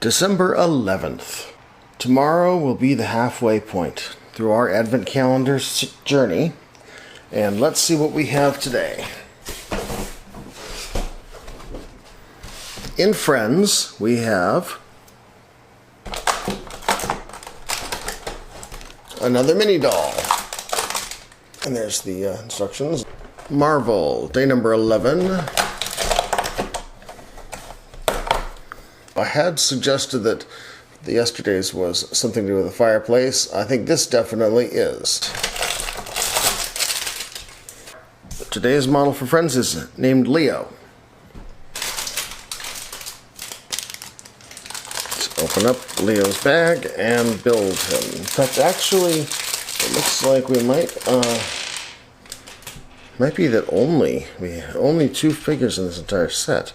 December 11th. Tomorrow will be the halfway point through our Advent calendar journey. And let's see what we have today. In Friends, we have another mini doll. And there's the instructions. Marvel, day number 11. I had suggested that yesterday's was something to do with the fireplace. I think this definitely is. Today's model for Friends is named Leo. Let's open up Leo's bag and build him. In fact, actually, it looks like we might be that only two figures in this entire set.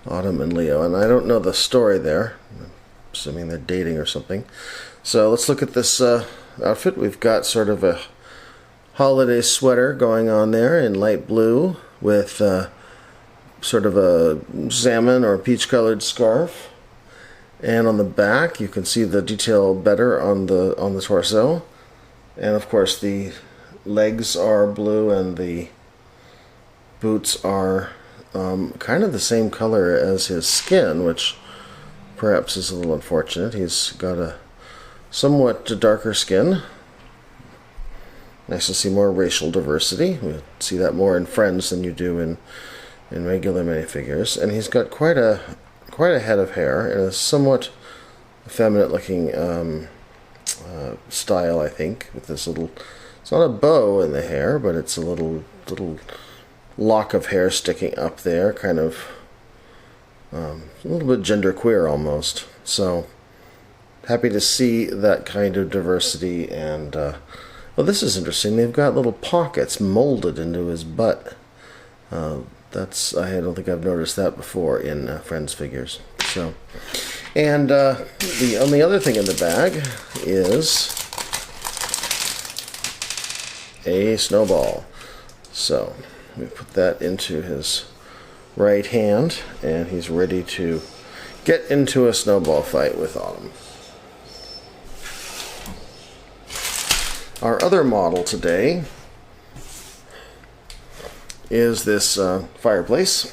Autumn and Leo, and I don't know the story there. I'm assuming they're dating or something. So let's look at this outfit. We've got sort of a holiday sweater going on there in light blue with sort of a salmon or peach colored scarf. And on the back you can see the detail better on the torso. And of course the legs are blue and the boots are kind of the same color as his skin, which perhaps is a little unfortunate. He's got a somewhat darker skin. Nice to see more racial diversity. We see that more in Friends than you do in regular minifigures. And he's got quite a head of hair and a somewhat effeminate looking style, I think, with this little. It's not a bow in the hair, but it's a little lock of hair sticking up there, kind of a little bit genderqueer almost. So happy to see that kind of diversity. And well, this is interesting. They've got little pockets molded into his butt. I don't think I've noticed that before in Friends figures. So, and the only other thing in the bag is a snowball. So we put that into his right hand, and he's ready to get into a snowball fight with Autumn. Our other model today is this Fireplace.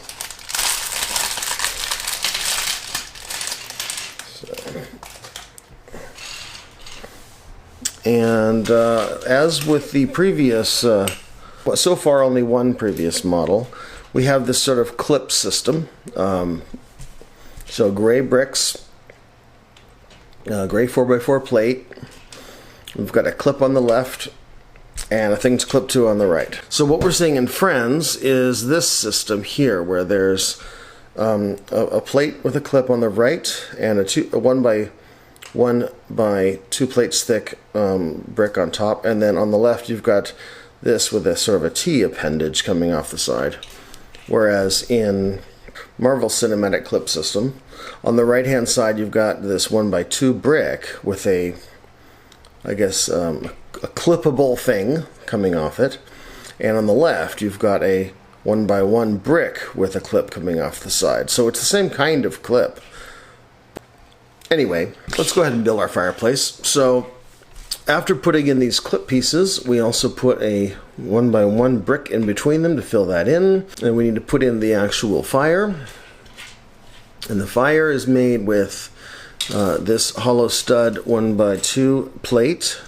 And as with the previous so far only one previous model, we have this sort of clip system. So gray bricks, gray 4x4 plate. We've got a clip on the left and a thing to clip to on the right. So what we're seeing in Friends is this system here, where there's a plate with a clip on the right and a 1 by 2 plates thick brick on top, and then on the left you've got this with a sort of a T appendage coming off the side. Whereas in Marvel Cinematic Clip System, on the right hand side you've got this 1 by 2 brick with a clippable thing coming off it, and on the left you've got a 1 by 1 brick with a clip coming off the side. So it's the same kind of clip. Anyway, let's go ahead and build our fireplace. So after putting in these clip pieces, we also put a 1 by 1 brick in between them to fill that in. And we need to put in the actual fire. And the fire is made with this hollow stud 1 by 2 plate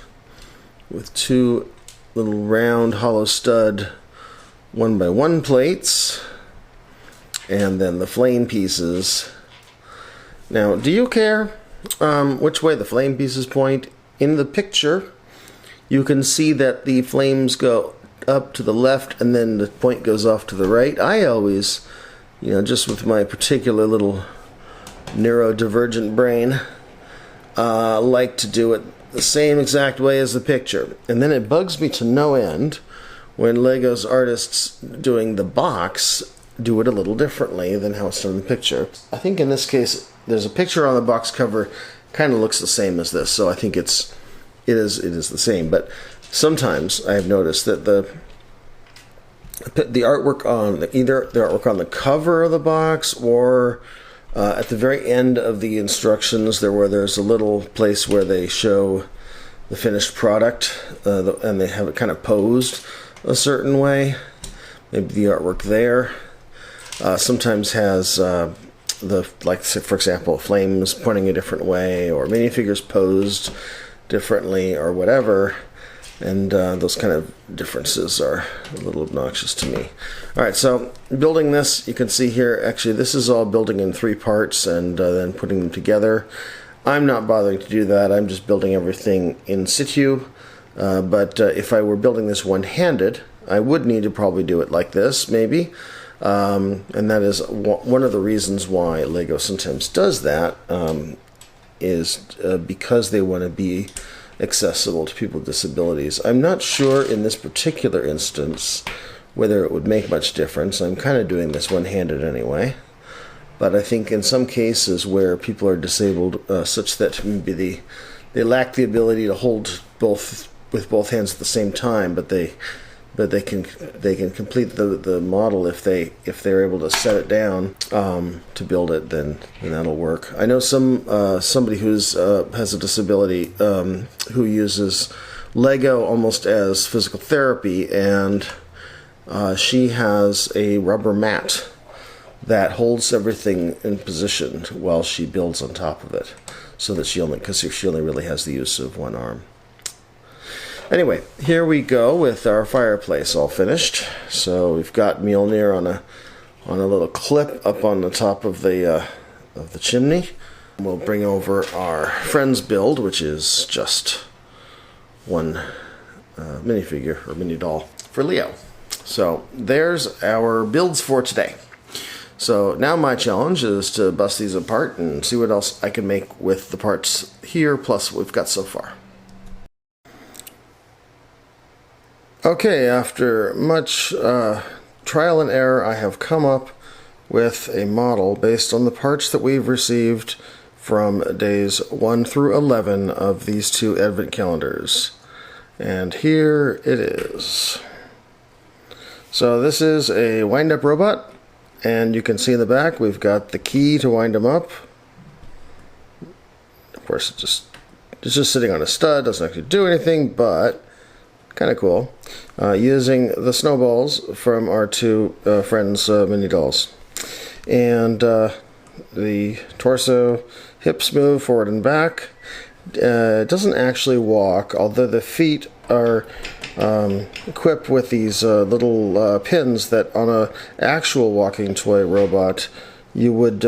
with 2 little round hollow stud 1 by 1 plates. And then the flame pieces. Now, do you care which way the flame pieces point? In the picture, you can see that the flames go up to the left and then the point goes off to the right. I always, just with my particular little neurodivergent brain, like to do it the same exact way as the picture. And then it bugs me to no end when Lego's artists doing the box do it a little differently than how it's done in the picture. I think in this case, there's a picture on the box cover, kind of looks the same as this, so I think it is the same. But sometimes I have noticed that the artwork on either the artwork on the cover of the box or At the very end of the instructions, there's a little place where they show the finished product, and they have it kind of posed a certain way. Maybe the artwork there sometimes has like, say, for example, flames pointing a different way, or minifigures posed differently, or whatever. And those kind of differences are a little obnoxious to me. Alright, so building this, you can see here, actually this is all building in 3 parts and then putting them together. I'm not bothering to do that, I'm just building everything in situ. But if I were building this one-handed, I would need to probably do it like this, maybe. And that is one of the reasons why LEGO sometimes does that, is because they want to be accessible to people with disabilities. I'm not sure in this particular instance whether it would make much difference. I'm kind of doing this one-handed anyway. But I think in some cases where people are disabled such that maybe they lack the ability to hold both with both hands at the same time, but they can complete the model if they're able to set it down to build it, then that'll work. I know somebody who's has a disability who uses Lego almost as physical therapy, and she has a rubber mat that holds everything in position while she builds on top of it, so that she only really has the use of one arm. Anyway, here we go with our fireplace all finished. So we've got Mjolnir on a little clip up on the top of the chimney. We'll bring over our friend's build, which is just one minifigure or mini doll for Leo. So there's our builds for today. So now my challenge is to bust these apart and see what else I can make with the parts here, plus what we've got so far. Okay, after much trial and error, I have come up with a model based on the parts that we've received from days 1 through 11 of these 2 advent calendars. And here it is. So this is a Windup Robot, and you can see in the back we've got the key to wind him up. Of course, it's just sitting on a stud, doesn't actually do anything, but kind of cool. Using the snowballs from our 2 friends' mini dolls. And the torso, hips move forward and back. It doesn't actually walk, although the feet are equipped with these little pins that on an actual walking toy robot you would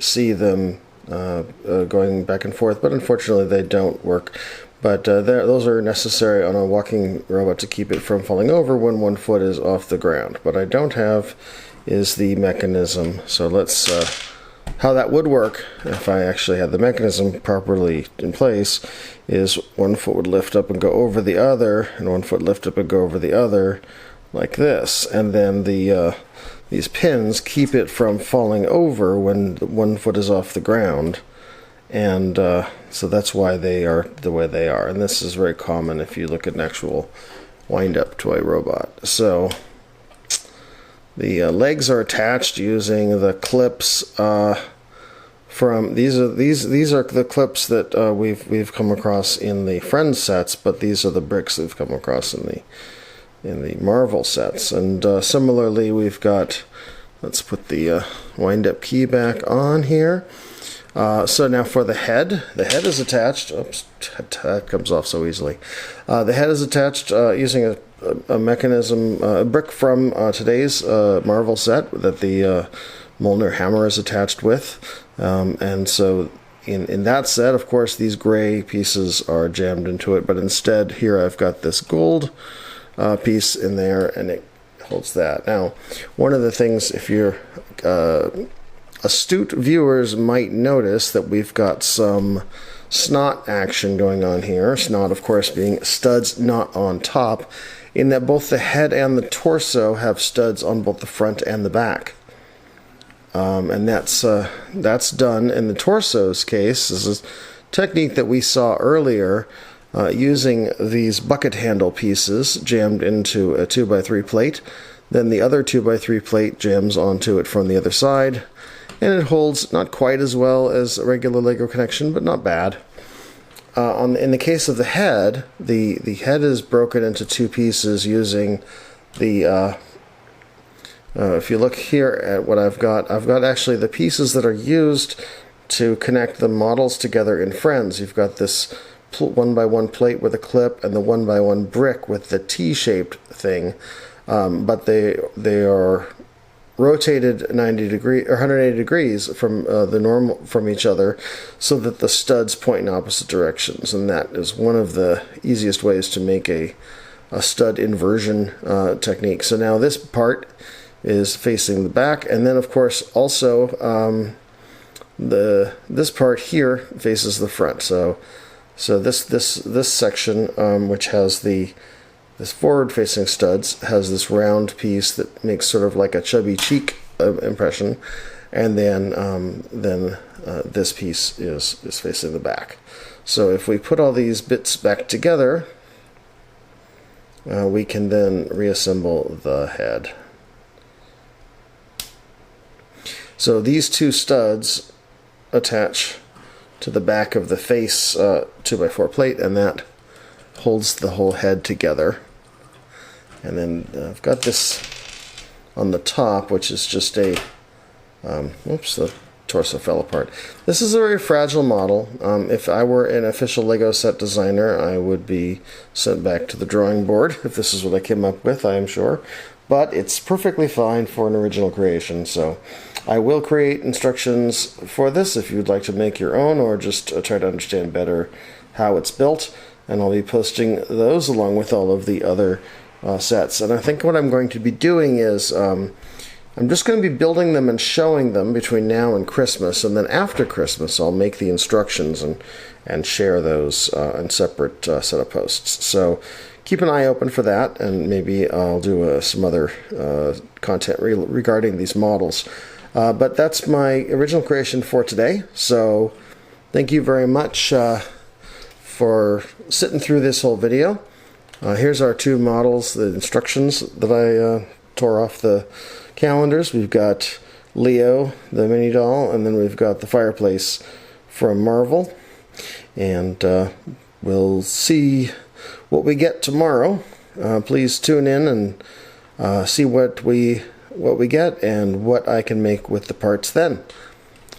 see them going back and forth, but unfortunately they don't work. But those are necessary on a walking robot to keep it from falling over when one foot is off the ground. What I don't have is the mechanism. So let's how that would work if I actually had the mechanism properly in place is one foot would lift up and go over the other, and one foot lift up and go over the other, like this. And then these pins keep it from falling over when one foot is off the ground. And so that's why they are the way they are. And this is very common if you look at an actual wind-up toy robot. So the legs are attached using the clips from these are the clips that we've come across in the Friends sets, but these are the bricks we've come across in the Marvel sets. And similarly, we've got, let's put the wind-up key back on here. So now for the head is attached. Oops, that comes off so easily. The head is attached using a mechanism, a brick from today's Marvel set that the Mjolnir hammer is attached with. And so in that set, of course, these gray pieces are jammed into it, but instead here I've got this gold piece in there, and it holds that. Now, one of the things, if you're astute viewers might notice that we've got some snot action going on here. Snot, of course, being studs not on top, in that both the head and the torso have studs on both the front and the back. And that's done in the torso's case. This is a technique that we saw earlier, using these bucket handle pieces jammed into a 2x3 plate. Then the other 2x3 plate jams onto it from the other side. and it holds not quite as well as a regular Lego connection, but not bad. In the case of the head is broken into two pieces using the if you look here at what I've got actually the pieces that are used to connect the models together in Friends. You've got this 1x1 plate with a clip and the 1x1 brick with the T-shaped thing, but they are rotated 180 degrees from the normal from each other, so that the studs point in opposite directions, and that is one of the easiest ways to make a stud inversion technique. So now this part is facing the back, and then of course also this part here faces the front. So this section, which has this forward-facing studs, has this round piece that makes sort of like a chubby cheek impression, and then this piece is facing the back. So if we put all these bits back together, we can then reassemble the head. So these two studs attach to the back of the face 2x4 plate, and that holds the whole head together. And then I've got this on the top, which is just a oops, the torso fell apart. This is a very fragile model. If I were an official Lego set designer, I would be sent back to the drawing board if this is what I came up with, I am sure. But it's perfectly fine for an original creation, so I will create instructions for this if you'd like to make your own, or just try to understand better how it's built, and I'll be posting those along with all of the other sets. And I think what I'm going to be doing is I'm just going to be building them and showing them between now and Christmas, and then after Christmas I'll make the instructions and share those in separate set of posts. So keep an eye open for that, and maybe I'll do some other content regarding these models. But that's my original creation for today, so thank you very much for sitting through this whole video. Here's our two models, the instructions that I tore off the calendars. We've got Leo, the mini doll, and then we've got the Fireplace from Marvel. And we'll see what we get tomorrow. Please tune in and see what we get and what I can make with the parts then.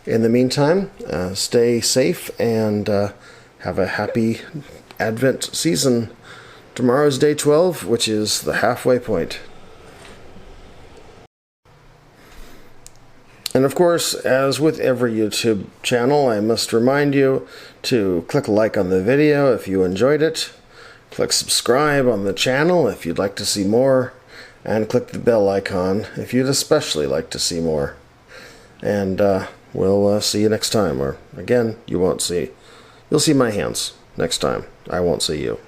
In the meantime, stay safe and have a happy Advent season. Tomorrow's day 12, which is the halfway point. And of course, as with every YouTube channel, I must remind you to click like on the video if you enjoyed it, click subscribe on the channel if you'd like to see more, and click the bell icon if you'd especially like to see more. And we'll see you next time, or again, you'll see my hands next time. I won't see you.